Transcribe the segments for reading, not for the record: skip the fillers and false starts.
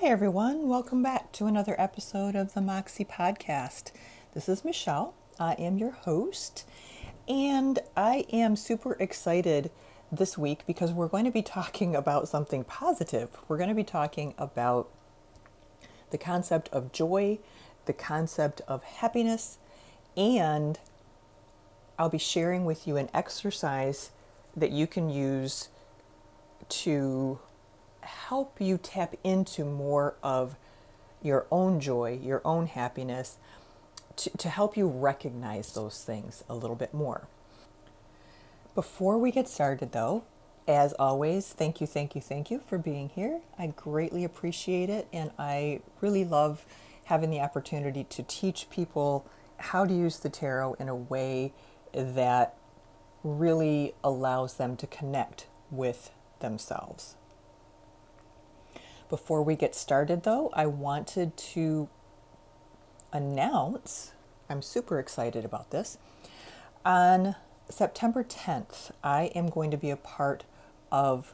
Hi, everyone. Welcome back to another episode of the Moxxie podcast. This is Michelle. I am your host, and I am super excited this week because we're going to be talking about something positive. We're going to be talking about the concept of joy, the concept of happiness, and I'll be sharing with you an exercise that you can use to help you tap into more of your own joy, your own happiness, to help you recognize those things a little bit more. Before we get started, though, as always, thank you for being here. I greatly appreciate it, and I really love having the opportunity to teach people how to use the tarot in a way that really allows them to connect with themselves. Before we get started, though, I wanted to announce, I'm super excited about this. On September 10th, I am going to be a part of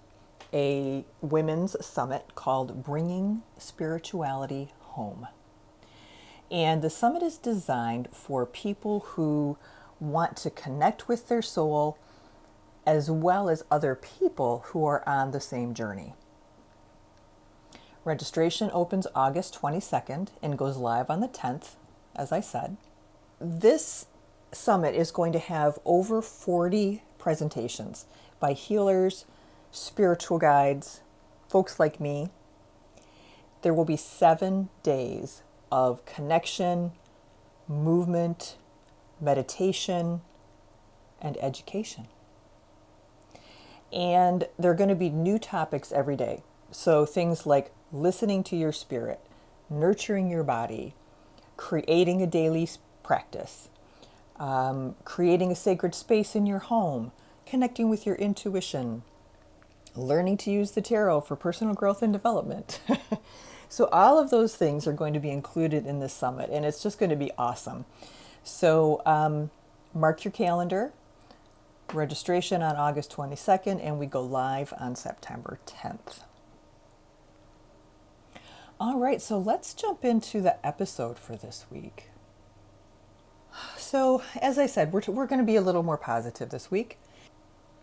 a women's summit called Bringing Spirituality Home. And the summit is designed for people who want to connect with their soul as well as other people who are on the same journey. Registration opens August 22nd and goes live on the 10th, as I said. This summit is going to have over 40 presentations by healers, spiritual guides, folks like me. There will be 7 days of connection, movement, meditation, and education. And there are going to be new topics every day. So things like listening to your spirit, nurturing your body, creating a daily practice, creating a sacred space in your home, connecting with your intuition, learning to use the tarot for personal growth and development. So all of those things are going to be included in this summit, and it's just going to be awesome. So mark your calendar. Registration on August 22nd, and we go live on September 10th. All right, so let's jump into the episode for this week. So, as I said, we're going to be a little more positive this week.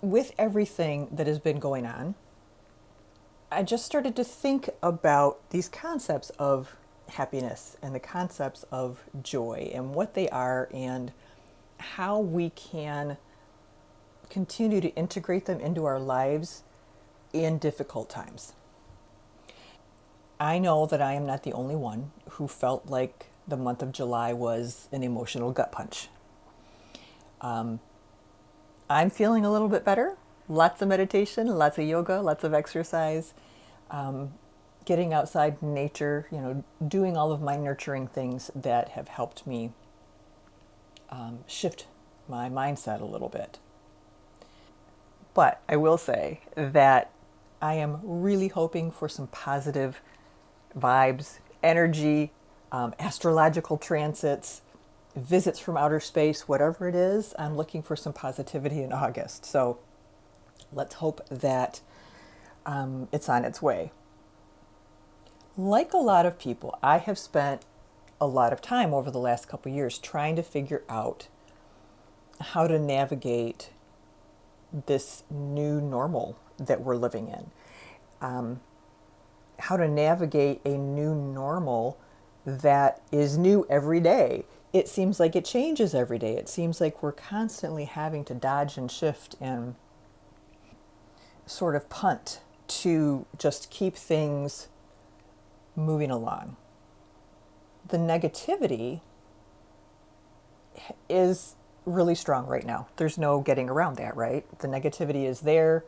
With everything that has been going on, I just started to think about these concepts of happiness and the concepts of joy and what they are and how we can continue to integrate them into our lives in difficult times. I know that I am not the only one who felt like the month of July was an emotional gut punch. I'm feeling a little bit better. Lots of meditation, lots of yoga, lots of exercise, getting outside in nature, doing all of my nurturing things that have helped me shift my mindset a little bit. But I will say that I am really hoping for some positive vibes, energy, astrological transits, visits from outer space, whatever it is. I'm looking for some positivity in August. So let's hope that it's on its way. Like a lot of people, I have spent a lot of time over the last couple of years trying to figure out how to navigate this new normal that we're living in. How to navigate a new normal that is new every day. It seems like it changes every day. It seems like we're constantly having to dodge and shift and sort of punt to just keep things moving along. The negativity is really strong right now. There's no getting around that, right? The negativity is there.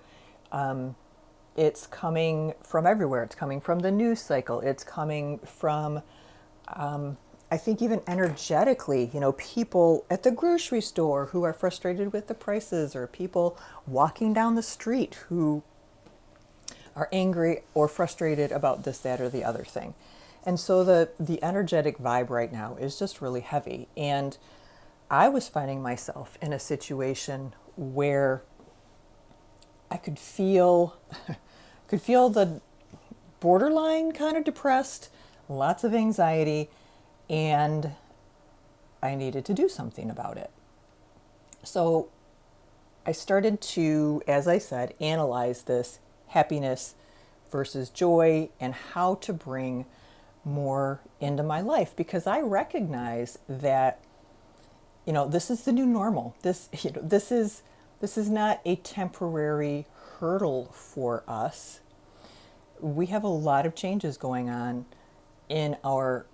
It's coming from everywhere. It's coming from the news cycle. It's coming from, I think even energetically, people at the grocery store who are frustrated with the prices, or people walking down the street who are angry or frustrated about this, that, or the other thing. And so the energetic vibe right now is just really heavy. And I was finding myself in a situation where I could feel the borderline kind of depressed, lots of anxiety, and I needed to do something about it. So I started to, as I said, analyze this happiness versus joy and how to bring more into my life, because I recognize that, this is the new normal. This is not a temporary hurdle for us. We have a lot of changes going on in our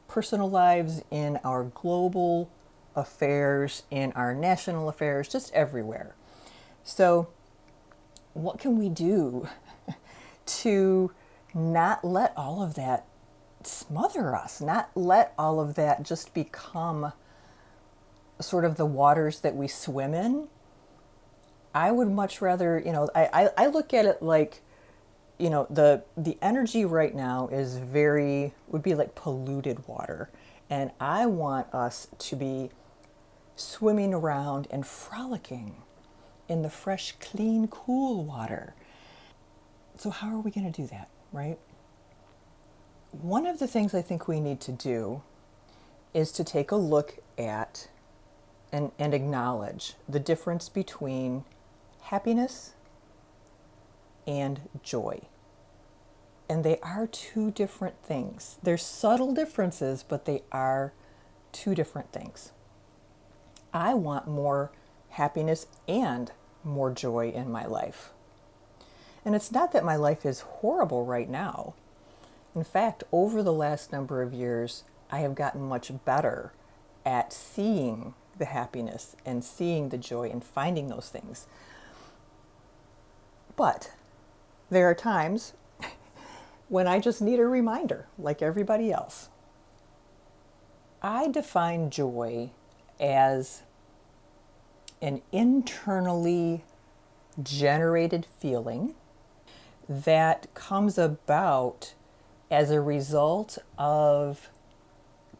personal lives, in our global affairs, in our national affairs, just everywhere. So, what can we do to not let all of that smother us, not let all of that just become sort of the waters that we swim in? I would much rather, I look at it like, the energy right now would be like polluted water. And I want us to be swimming around and frolicking in the fresh, clean, cool water. So how are we going to do that, right? One of the things I think we need to do is to take a look at and acknowledge the difference between happiness and joy. And they are two different things. They're subtle differences, but they are two different things. I want more happiness and more joy in my life. And it's not that my life is horrible right now. In fact, over the last number of years, I have gotten much better at seeing the happiness and seeing the joy and finding those things. But there are times when I just need a reminder, like everybody else. I define joy as an internally generated feeling that comes about as a result of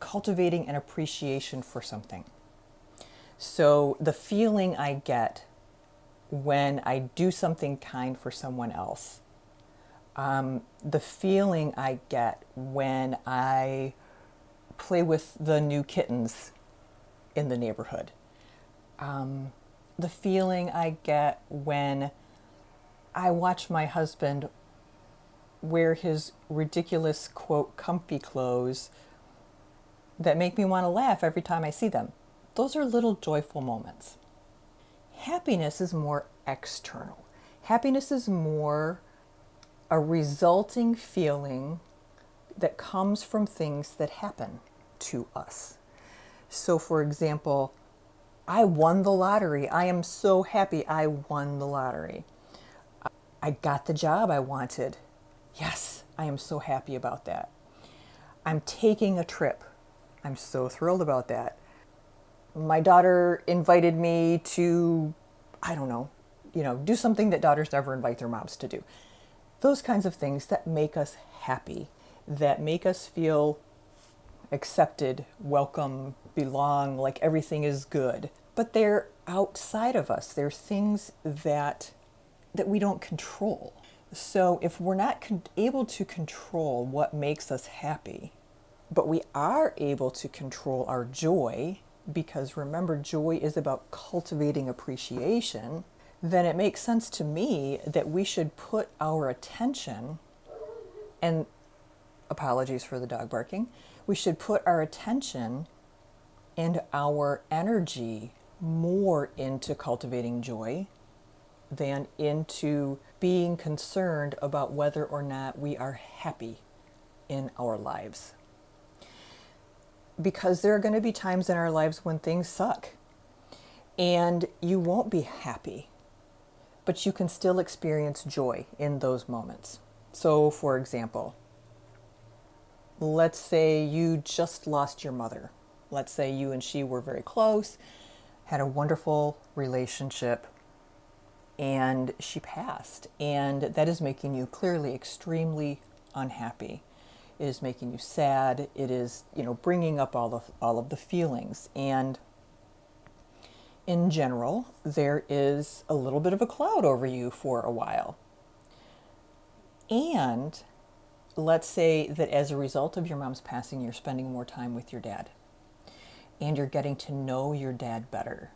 cultivating an appreciation for something. So the feeling I get when I do something kind for someone else, the feeling I get when I play with the new kittens in the neighborhood, the feeling I get when I watch my husband wear his ridiculous, quote, comfy clothes that make me want to laugh every time I see them. Those are little joyful moments. Happiness is more external. Happiness is more a resulting feeling that comes from things that happen to us. So, for example, I won the lottery. I am so happy I won the lottery. I got the job I wanted. Yes, I am so happy about that. I'm taking a trip. I'm so thrilled about that. My daughter invited me to, I don't know, do something that daughters never invite their moms to do. Those kinds of things that make us happy, that make us feel accepted, welcome, belong, like everything is good. But they're outside of us. They're things that we don't control. So if we're not able to control what makes us happy, but we are able to control our joy, because remember, joy is about cultivating appreciation, then it makes sense to me that we should put our attention, and apologies for the dog barking, we should put our attention and our energy more into cultivating joy than into being concerned about whether or not we are happy in our lives. Because there are going to be times in our lives when things suck and you won't be happy, but you can still experience joy in those moments. So, for example, let's say you just lost your mother. Let's say you and she were very close, had a wonderful relationship, and she passed. And that is making you clearly extremely unhappy. It is making you sad. It is, bringing up all of the feelings. And in general, there is a little bit of a cloud over you for a while. And let's say that as a result of your mom's passing, you're spending more time with your dad and you're getting to know your dad better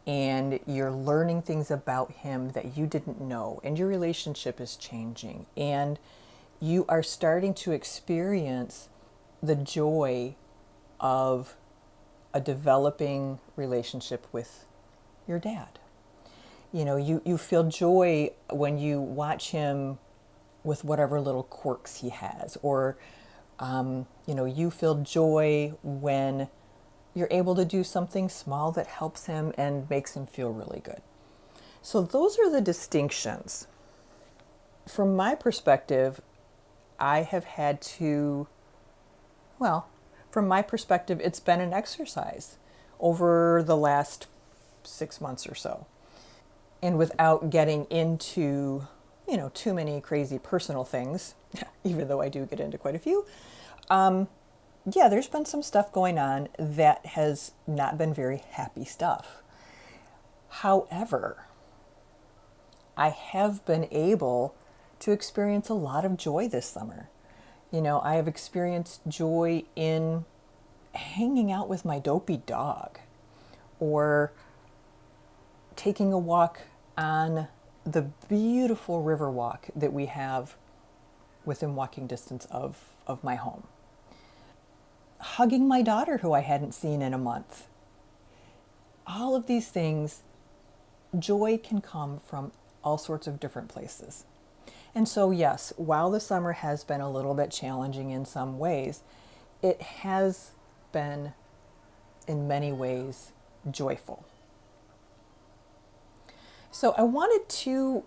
and you're learning things about him that you didn't know, and your relationship is changing, and you are starting to experience the joy of a developing relationship with your dad. You feel joy when you watch him with whatever little quirks he has, or you feel joy when you're able to do something small that helps him and makes him feel really good. So those are the distinctions. From my perspective, I have had to, well, from my perspective, it's been an exercise over the last 6 months or so. And without getting into, too many crazy personal things, even though I do get into quite a few, there's been some stuff going on that has not been very happy stuff. However, I have been able to experience a lot of joy this summer. I have experienced joy in hanging out with my dopey dog, or taking a walk on the beautiful river walk that we have within walking distance of my home. Hugging my daughter, who I hadn't seen in a month. All of these things, joy can come from all sorts of different places. And so, yes, while the summer has been a little bit challenging in some ways, it has been, in many ways, joyful. So I wanted to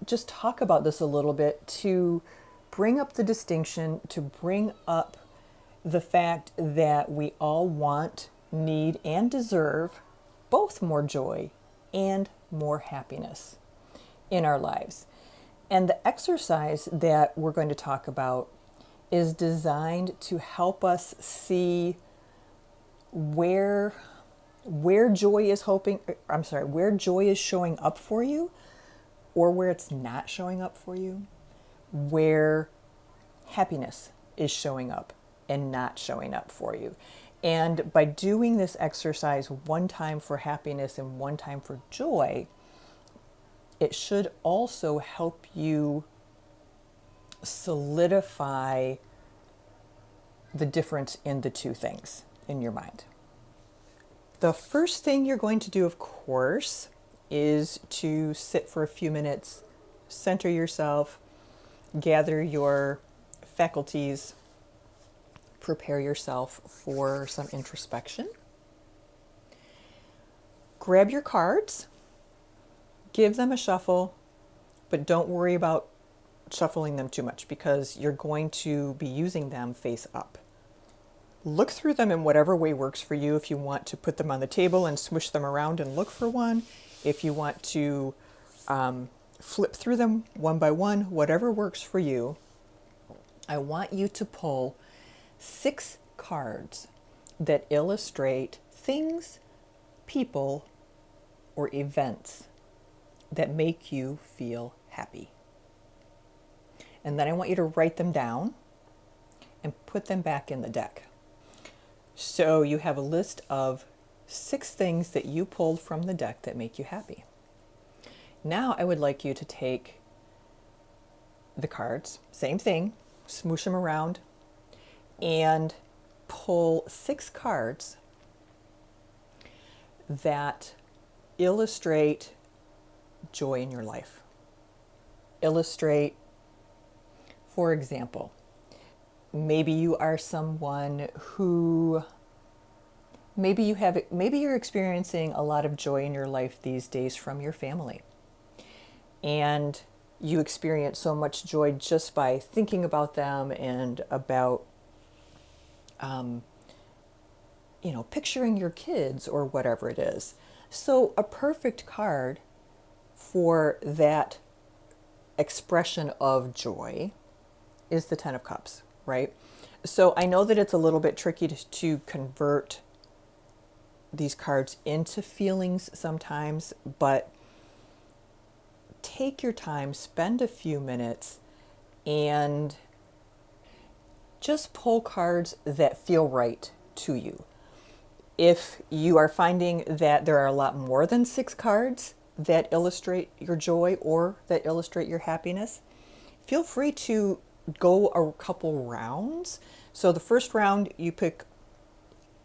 just talk about this a little bit, to bring up the distinction, to bring up the fact that we all want, need, and deserve both more joy and more happiness in our lives. And the exercise that we're going to talk about is designed to help us see where joy is where joy is showing up for you, or where it's not showing up for you, where happiness is showing up and not showing up for you. And by doing this exercise one time for happiness and one time for joy, it should also help you solidify the difference in the two things in your mind. The first thing you're going to do, of course, is to sit for a few minutes, center yourself, gather your faculties, prepare yourself for some introspection. Grab your cards, give them a shuffle, but don't worry about shuffling them too much because you're going to be using them face up. Look through them in whatever way works for you. If you want to put them on the table and swish them around and look for one, if you want to flip through them one by one, whatever works for you, I want you to pull 6 cards that illustrate things, people, or events that make you feel happy. And then I want you to write them down and put them back in the deck. So you have a list of 6 things that you pulled from the deck that make you happy. Now I would like you to take the cards, same thing, smoosh them around, and pull 6 cards that illustrate joy in your life. Illustrate, for example, maybe you are someone who, maybe you're experiencing a lot of joy in your life these days from your family. And you experience so much joy just by thinking about them and about, picturing your kids or whatever it is. So a perfect card for that expression of joy is the 10 of Cups, right? So I know that it's a little bit tricky to convert these cards into feelings sometimes, but take your time, spend a few minutes, and just pull cards that feel right to you. If you are finding that there are a lot more than 6 cards that illustrate your joy or that illustrate your happiness, feel free to go a couple rounds. So the first round, you pick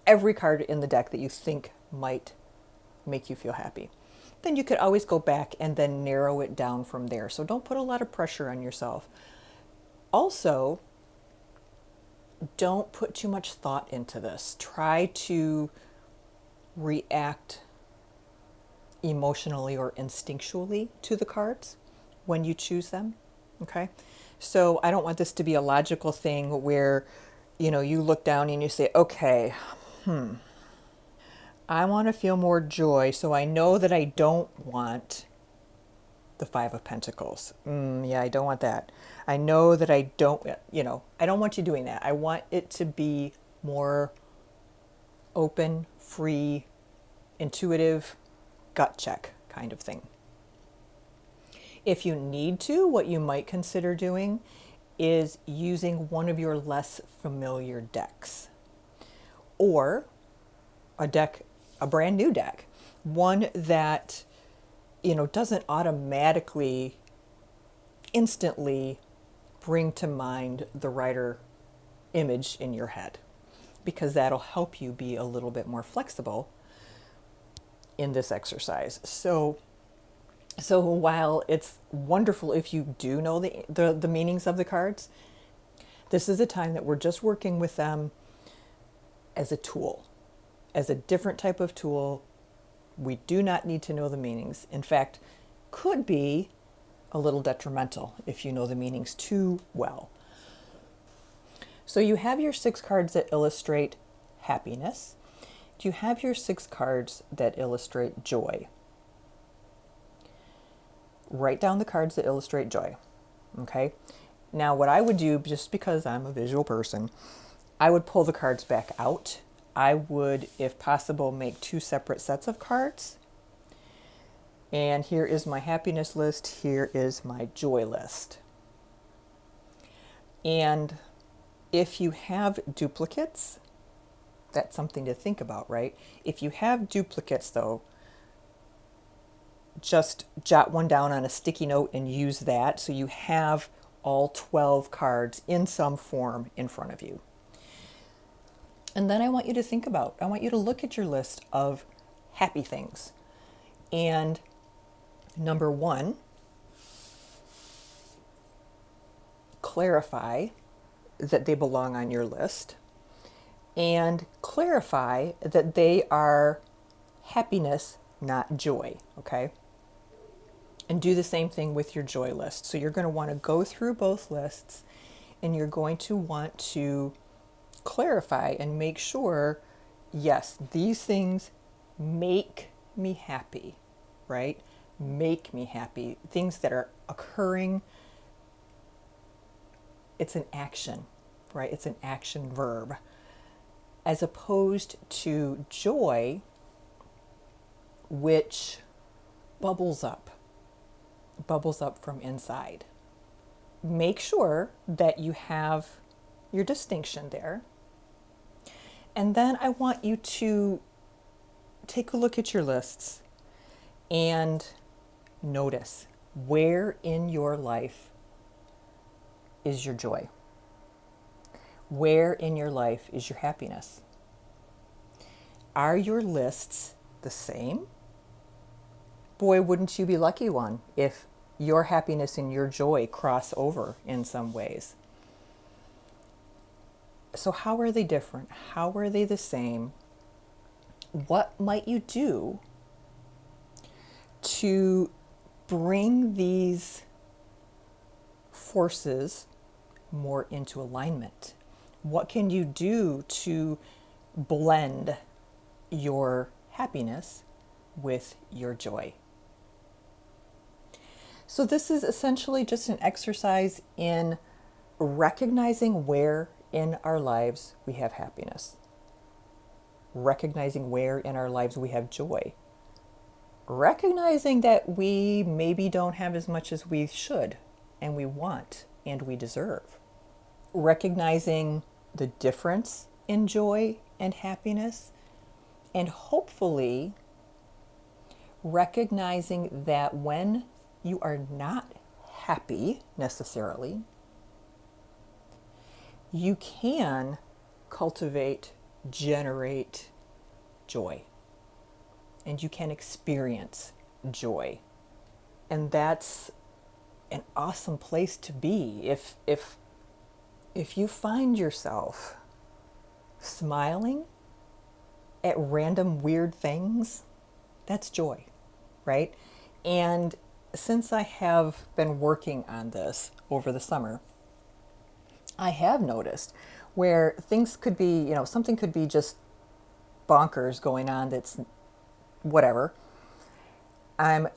every card in the deck that you think might make you feel happy. Then you could always go back and then narrow it down from there. So don't put a lot of pressure on yourself. Also, don't put too much thought into this. Try to react emotionally or instinctually to the cards when you choose them. Okay? So I don't want this to be a logical thing where, you look down and you say, okay, I want to feel more joy, so I know that I don't want the 5 of Pentacles. Yeah, I don't want that. I know that I don't, I don't want you doing that. I want it to be more open, free, intuitive, gut check kind of thing. If you need to, what you might consider doing is using one of your less familiar decks, or a brand new deck, one that doesn't automatically instantly bring to mind the writer image in your head, because that'll help you be a little bit more flexible in this exercise. So while it's wonderful if you do know the meanings of the cards, this is a time that we're just working with them as a tool, as a different type of tool. We do not need to know the meanings. In fact, could be a little detrimental if you know the meanings too well. So you have your 6 cards that illustrate happiness. You have your 6 cards that illustrate joy. Write down the cards that illustrate joy. Okay? Now what I would do, just because I'm a visual person, I would pull the cards back out. I would, if possible, make 2 separate sets of cards. And here is my happiness list. Here is my joy list. And if you have duplicates, that's something to think about, right? If you have duplicates, though, just jot one down on a sticky note and use that so you have all 12 cards in some form in front of you. And then I want you to look at your list of happy things. And number 1, clarify that they belong on your list, and clarify that they are happiness, not joy, okay? And do the same thing with your joy list. So you're going to want to go through both lists, and you're going to want to clarify and make sure, yes, these things make me happy, right? Make me happy. Things that are occurring. It's an action, right? It's an action verb. As opposed to joy, which bubbles up from inside. Make sure that you have your distinction there. And then I want you to take a look at your lists and notice where in your life is your joy? Where in your life is your happiness? Are your lists the same? Boy, wouldn't you be lucky one if your happiness and your joy cross over in some ways. So how are they different? How are they the same? What might you do to bring these forces more into alignment? What can you do to blend your happiness with your joy? So this is essentially just an exercise in recognizing where in our lives we have happiness, recognizing where in our lives we have joy, recognizing that we maybe don't have as much as we should and we want and we deserve. Recognizing the difference in joy and happiness, and hopefully recognizing that when you are not happy necessarily, you can cultivate, generate joy, and you can experience joy. And that's an awesome place to be. If you find yourself smiling at random weird things, that's joy, right? And since I have been working on this over the summer, I have noticed where things could be, something could be just bonkers going on that's whatever. I'm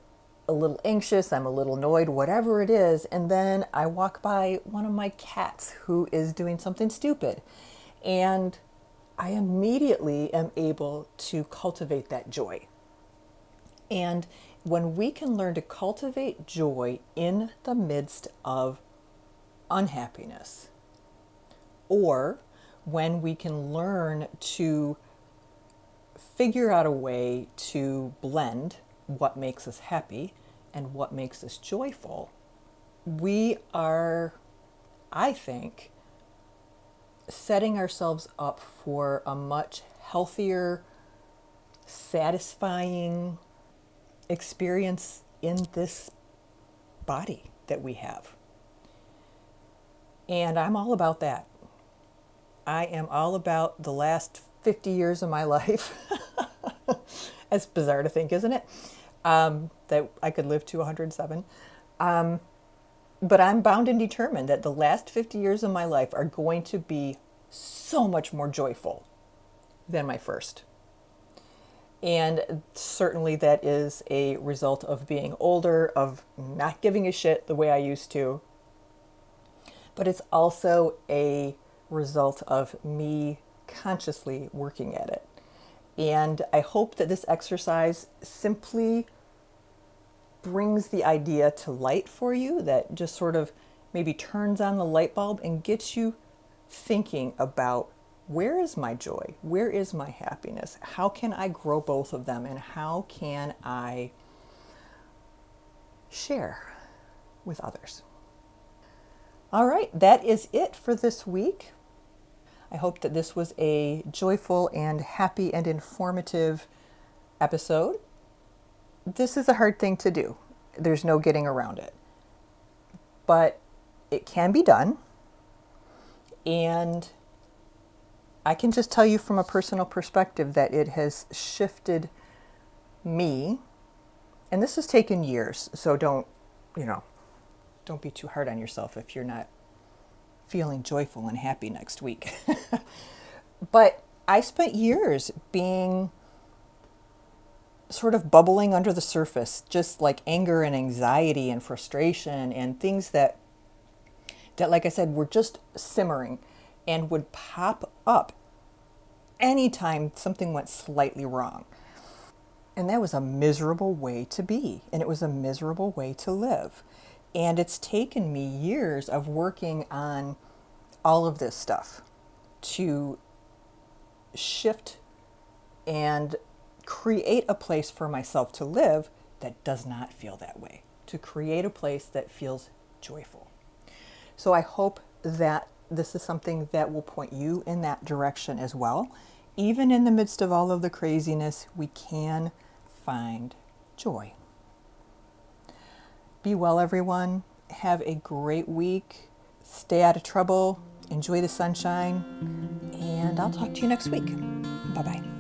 a little anxious, I'm a little annoyed, whatever it is, and then I walk by one of my cats who is doing something stupid. And I immediately am able to cultivate that joy. And when we can learn to cultivate joy in the midst of unhappiness, or when we can learn to figure out a way to blend what makes us happy and what makes us joyful, we are, I think, setting ourselves up for a much healthier, satisfying experience in this body that we have. And I'm all about that. I am all about the last 50 years of my life. That's bizarre to think, isn't it? That I could live to 107. But I'm bound and determined that the last 50 years of my life are going to be so much more joyful than my first. And certainly that is a result of being older, of not giving a shit the way I used to. But it's also a result of me consciously working at it. And I hope that this exercise simply brings the idea to light for you, that just sort of maybe turns on the light bulb and gets you thinking about, where is my joy? Where is my happiness? How can I grow both of them? And how can I share with others? All right, that is it for this week. I hope that this was a joyful and happy and informative episode. This is a hard thing to do. There's no getting around it. But it can be done. And I can just tell you from a personal perspective that it has shifted me. And this has taken years, so don't be too hard on yourself if you're not feeling joyful and happy next week. But I spent years being sort of bubbling under the surface, just like anger and anxiety and frustration and things that like I said, were just simmering and would pop up anytime something went slightly wrong. And that was a miserable way to be, and it was a miserable way to live. And it's taken me years of working on all of this stuff to shift and create a place for myself to live that does not feel that way, to create a place that feels joyful. So I hope that this is something that will point you in that direction as well. Even in the midst of all of the craziness, we can find joy. Be well, everyone. Have a great week. Stay out of trouble. Enjoy the sunshine. And I'll talk to you next week. Bye-bye.